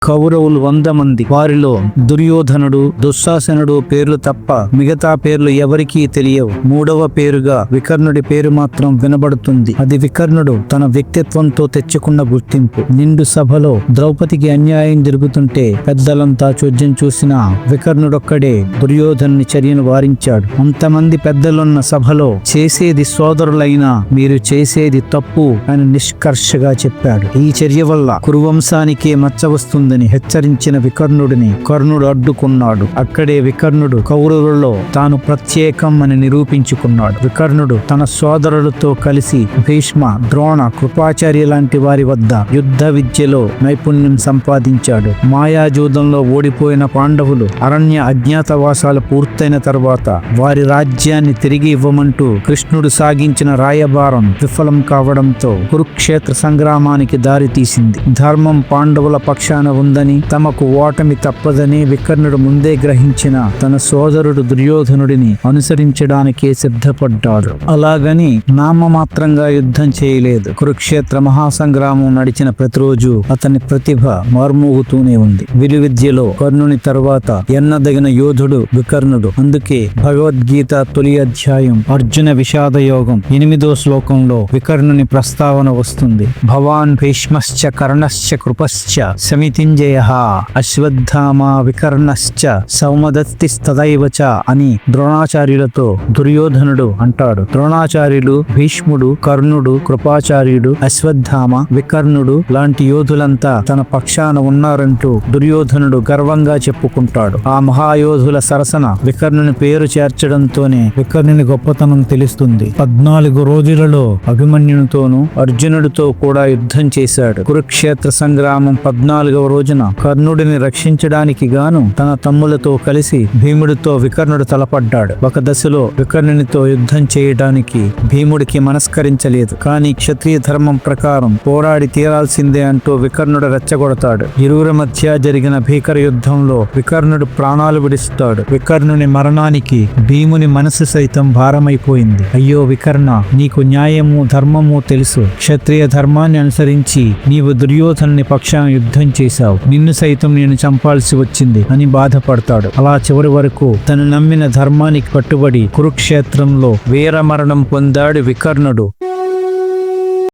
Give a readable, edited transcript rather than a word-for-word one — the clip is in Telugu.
కౌరవులు 100 మంది. వారిలో దుర్యోధనుడు, దుశ్శాసనుడు పేర్లు తప్ప మిగతా పేర్లు ఎవరికీ తెలియవు. 3వ పేరుగా వికర్ణుడి పేరు మాత్రం వినబడుతుంది. అది వికర్ణుడు తన వ్యక్తిత్వంతో తెచ్చుకున్న గుర్తింపు. నిండు సభలో ద్రౌపదికి అన్యాయం జరుగుతుంటే పెద్దలంతా చోద్యం చూసిన వికర్ణుడొక్కడే దుర్యోధనుని చర్యను వారించాడు. అంతమంది పెద్దలున్న సభలో చేసేది సోదరులైనా మీరు చేసేది తప్పు అని నిష్కర్షగా చెప్పాడు. ఈ చర్య వల్ల కురువంశానికే మచ్చ వస్తుందని హెచ్చరించిన వికర్ణుడిని కర్ణుడు అడ్డుకున్నాడు. అక్కడే వికర్ణుడు కౌరవులలో తాను ప్రత్యేకం అని నిరూపించుకున్నాడు. వికర్ణుడు తన సోదరులతో కలిసి భీష్మ, ద్రోణ, కృపాచార్య లాంటి వారి వద్ద యుద్ధ విద్యలో నైపుణ్యం సంపాదించాడు. మాయాజూదంలో ఓడిపోయిన పాండవులు అరణ్య అజ్ఞాతవాసాలు పూర్తయిన తర్వాత వారి రాజ్యాన్ని తిరిగి ఇవ్వమంటూ కృష్ణుడు సాగించిన రాయబారం విఫలం కావడంతో కురుక్షేత్ర సంగ్రామానికి దారి తీసింది. ధర్మం పాండవుల పక్షాన ఉందని, తమకు ఓటమి తప్పదని వికర్ణుడు ముందే గ్రహించిన తన సోదరుడు దుర్యోధనుడిని అనుసరించడానికే సిద్ధపడ్డాడు. అలాగని నామమాత్రంగా యుద్ధం చేయలేదు. కురుక్షేత్ర మహాసంగ్రామం నడిచిన ప్రతిరోజు అతని ప్రతిభ మార్మోగుతూనే ఉంది. విలువిద్యలో కర్ణుని తరువాత ఎన్నదగిన యోధుడు వికర్ణుడు. అందుకే భగవద్గీత తొలి అధ్యాయం అర్జున విషాద యోగం 8వ శ్లోకంలో వికర్ణుని ప్రస్తావన వస్తుంది. భవాన్ భీష్మశ్చ కర్ణశ్చ కృపశ్చ సమితింజయ అశ్వత్థామ వికర్ణశ్చ సౌమదత్తిస్తదైవ చ అని ద్రోణాచార్యులతో దుర్యోధనుడు అంటాడు. ద్రోణాచార్యులు, భీష్ముడు, కర్ణుడు, కృపాచార్యుడు, అశ్వత్థామ, వికర్ణుడు లాంటి యోధులంతా తన పక్షాన ఉన్నారంటూ దుర్యోధనుడు గర్వంగా చెప్పుకుంటాడు. ఆ మహాయోధుల సరసన వికర్ణుని పేరు చేర్చడంతోనే వికర్ణుని గొప్పతనం తెలుస్తుంది. 14 రోజులలో అభిమన్యునితోనూ అర్జునుడితో కూడా యుద్ధం చేశాడు. కురుక్షేత్ర సంగ్రామం 14వ రోజున కర్ణుడిని రక్షించడానికి గాను తన తమ్ములతో కలిసి భీముడితో వికర్ణుడు తలపడ్డాడు. ఒక దశలో వికర్ణునితో యుద్ధం చేయడానికి భీముడికి మనస్కరించలేదు. కానీ క్షత్రియ ధర్మం ప్రకారం పోరాడి తీరాల్సిందే అంటూ వికర్ణుడు రెచ్చగొడతాడు. ఇరువురి మధ్య జరిగిన భీకర యుద్ధంలో వికర్ణుడు ప్రాణాలు విడుస్తాడు. వికర్ణుని మరణానికి భీముని మనసు సైతం భారమైపోయింది. అయ్యో వికర్ణ, నీకు న్యాయము ధర్మము తెలుసు. క్షత్రియ ధర్మాన్ని అనుసరించి నీవు దుర్యోధనుని పక్షాన యుద్ధం చేశావు. నిన్ను సైతం నేను చంపాల్సి వచ్చింది అని బాధపడతాడు. అలా చివరి వరకు తను నమ్మిన ధర్మానికి కట్టుబడి కురుక్షేత్రంలో వీరమరణం పొందాడు వికర్ణుడు.